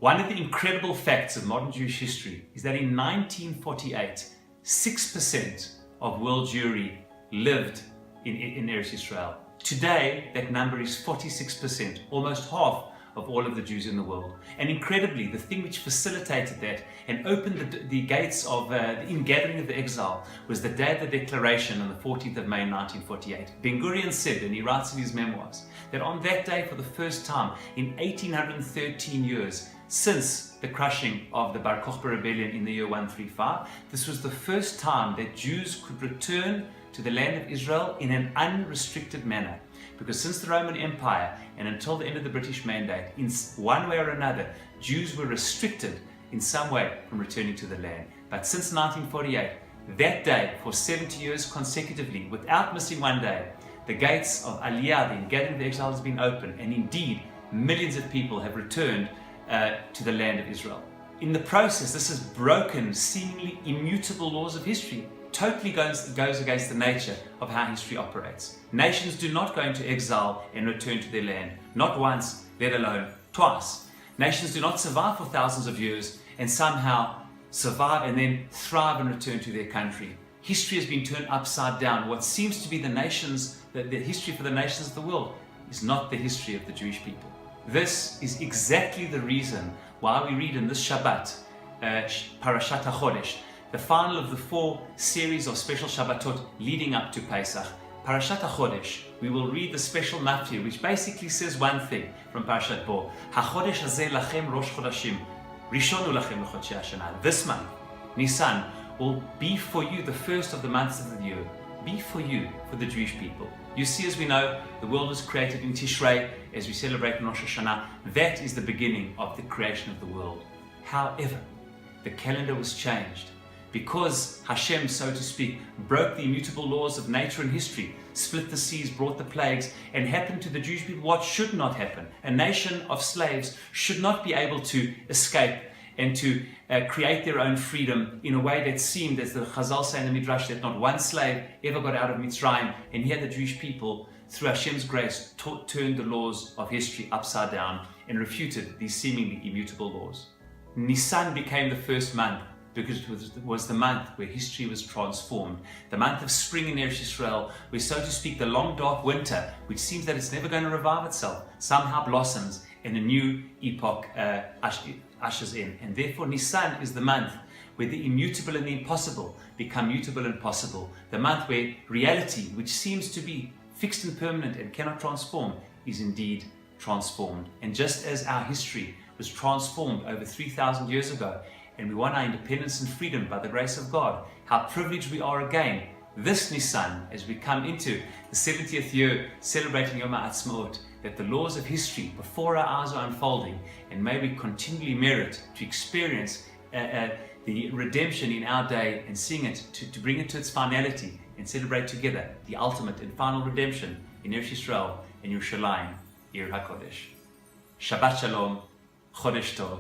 One of the incredible facts of modern Jewish history is that in 1948, 6% of world Jewry lived in Eretz Israel. Today, that number is 46%, almost half of all of the Jews in the world. And incredibly, the thing which facilitated that and opened the gates of the ingathering of the exile was the day of the declaration on the 14th of May 1948. Ben-Gurion said, and he writes in his memoirs, that on that day, for the first time in 1813 years, since the crushing of the Bar Kokhba rebellion in the year 135, this was the first time that Jews could return to the land of Israel in an unrestricted manner. Because since the Roman Empire and until the end of the British Mandate, in one way or another, Jews were restricted in some way from returning to the land. But since 1948, that day, for 70 years consecutively, without missing one day, the gates of Aliya, the ingathering of the exile, has been open, and indeed, millions of people have returned to the land of Israel. In the process, this has broken seemingly immutable laws of history. Totally goes against the nature of how history operates. Nations do not go into exile and return to their land, not once, let alone twice. Nations do not survive for thousands of years and somehow survive and then thrive and return to their country. History has been turned upside down. What seems to be the history for the nations of the world is not the history of the Jewish people. This is exactly the reason why we read in this Shabbat, Parashat HaChodesh, the final of the 4 series of special Shabbatot leading up to Pesach, Parashat HaChodesh. We will read the special maftir, which basically says one thing from Parashat Bo. HaChodesh hazeh lachem Rosh Chodeshim, Rishonu lachem l'chodshei hashana. This month, Nisan, will be for you the first of the months of the year. Be for you, for the Jewish people. You see, as we know, the world was created in Tishrei, as we celebrate Rosh Hashanah. That is the beginning of the creation of the world. However, the calendar was changed because Hashem, so to speak, broke the immutable laws of nature and history, split the seas, brought the plagues, and happened to the Jewish people what should not happen. A nation of slaves should not be able to escape and to create their own freedom in a way that seemed, as the Chazal say in the Midrash, that not one slave ever got out of Mitzrayim. And here the Jewish people, through Hashem's grace, turned the laws of history upside down and refuted these seemingly immutable laws. Nisan became the first month because it was the month where history was transformed. The month of spring in Eretz Israel, where, so to speak, the long dark winter, which seems that it's never going to revive itself, somehow blossoms and a new epoch ushers in. And therefore Nisan is the month where the immutable and the impossible become mutable and possible. The month where reality, which seems to be fixed and permanent and cannot transform, is indeed transformed. And just as our history was transformed over 3,000 years ago, and we won our independence and freedom by the grace of God, how privileged we are again this Nisan, as we come into the 70th year celebrating Yom HaAtzmaut, that the laws of history before our eyes are unfolding, and may we continually merit to experience the redemption in our day and seeing it, to bring it to its finality and celebrate together the ultimate and final redemption in Eretz Yisrael and Yerushalayim, Ir HaKodesh. Shabbat Shalom, Chodesh Tov.